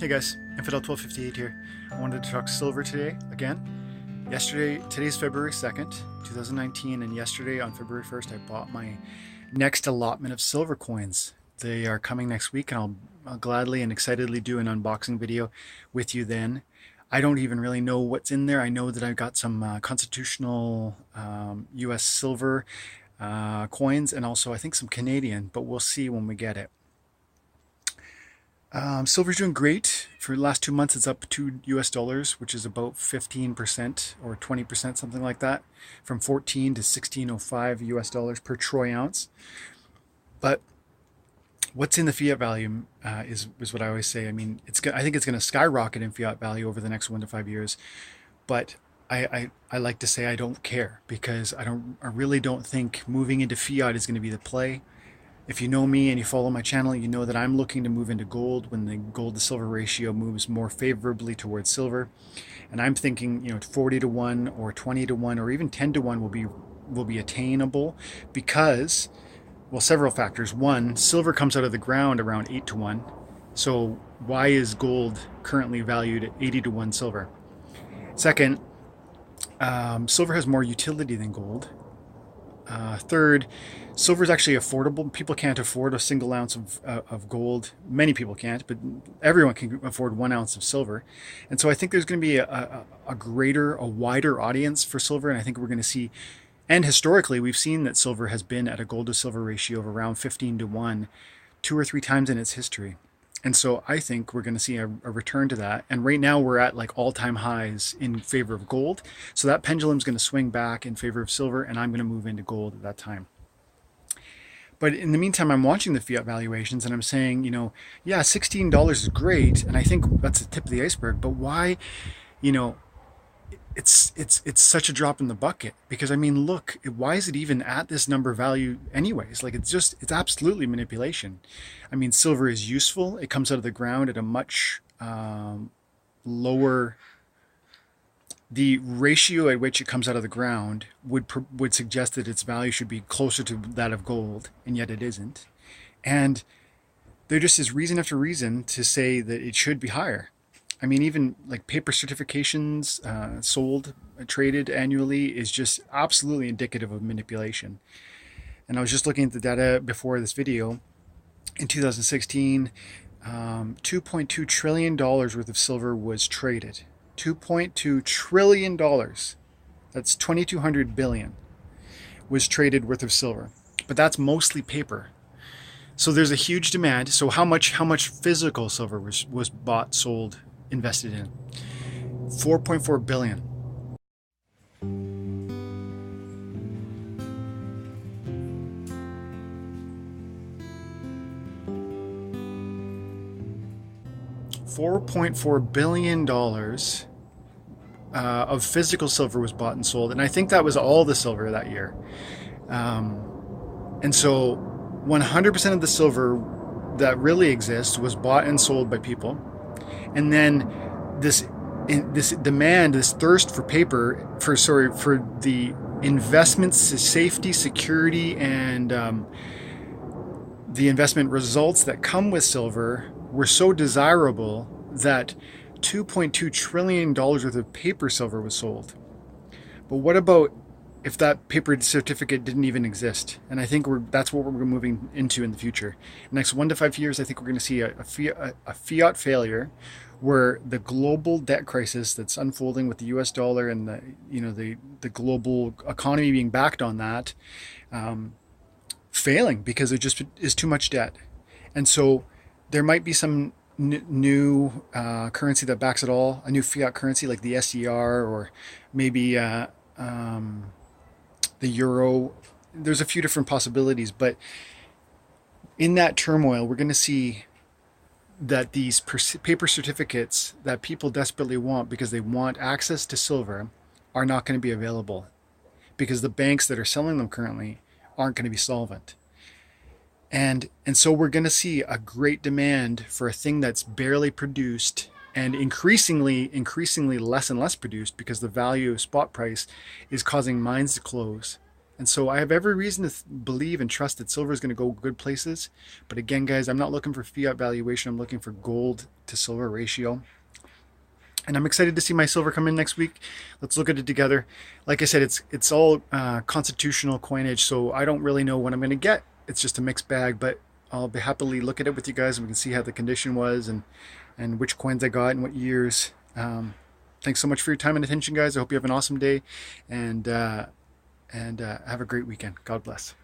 Hey guys, Infidel1258 here. I wanted to talk silver today again. Today's February 2nd, 2019, and yesterday on February 1st I bought my next allotment of silver coins. They are coming next week, and I'll gladly and excitedly do an unboxing video with you then. I don't even really know what's in there. I know that I've got some constitutional US silver coins, and also I think some Canadian, but we'll see when we get it. Silver's doing great. For the last 2 months, it's up $2 which is about 15% or 20%, something like that, from 14 to 1605 US dollars per troy ounce. But what's in the fiat value is what I always say. I mean, I think it's going to skyrocket in fiat value over the next 1 to 5 years. But I like to say I don't care, because I really don't think moving into fiat is going to be the play. If you know me and you follow my channel, you know that I'm looking to move into gold when the gold to silver ratio moves more favorably towards silver. And I'm thinking, 40 to 1 or 20 to 1 or even 10 to 1 will be attainable because, well, several factors. One, silver comes out of the ground around 8 to 1. So why is gold currently valued at 80 to 1 silver? Second, silver has more utility than gold. Third, silver is actually affordable. People can't afford a single ounce of gold. Many people can't, but everyone can afford 1 ounce of silver. And so I think there's going to be a wider audience for silver. And I think we're going to see, and historically we've seen that silver has been at a gold to silver ratio of around 15 to 1, 2 or 3 times in its history. And so I think we're going to see a return to that. And right now we're at like all-time highs in favor of gold. So that pendulum's going to swing back in favor of silver, and I'm going to move into gold at that time. But in the meantime, I'm watching the fiat valuations and I'm saying, yeah, $16 is great. And I think that's the tip of the iceberg. But why, it's such a drop in the bucket? Because I mean, look, why is it even at this number value anyways? Like, it's absolutely manipulation. I mean, silver is useful. It comes out of the ground at a much lower. The ratio at which it comes out of the ground would suggest that its value should be closer to that of gold, and yet it isn't. And there just is reason after reason to say that it should be higher. I mean, even like paper certifications traded annually is just absolutely indicative of manipulation. And I was just looking at the data before this video. In 2016, $2.2 trillion worth of silver was traded. $2.2 trillion. That's 2,200 billion was traded worth of silver. But that's mostly paper. So there's a huge demand. So how much physical silver was bought, sold, invested in? 4.4 billion. $4.4 billion of physical silver was bought and sold, and I think that was all the silver that year. And so 100% of the silver that really exists was bought and sold by people. And then this demand, this thirst for paper, for the investments, safety, security, and the investment results that come with silver were so desirable that $2.2 trillion worth of paper silver was sold. But what about if that paper certificate didn't even exist? And I think that's what we're moving into in the future. Next 1 to 5 years, I think we're going to see a fiat failure, where the global debt crisis that's unfolding with the US dollar and the global economy being backed on that, failing because there just is too much debt. And so there might be some new currency that backs it all, a new fiat currency like the SER, or maybe the euro. There's a few different possibilities, but in that turmoil, we're going to see that these paper certificates that people desperately want because they want access to silver are not going to be available, because the banks that are selling them currently aren't going to be solvent. And so we're going to see a great demand for a thing that's barely produced, and increasingly less and less produced, because the value of spot price is causing mines to close. And so I have every reason to believe and trust that silver is going to go good places. But again, guys, I'm not looking for fiat valuation. I'm looking for gold to silver ratio. And I'm excited to see my silver come in next week. Let's look at it together. Like I said, it's all constitutional coinage, so I don't really know what I'm going to get. It's just a mixed bag, but I'll be happily look at it with you guys, and we can see how the condition was and which coins I got and what years. Thanks so much for your time and attention, guys. I hope you have an awesome day, and have a great weekend. God bless.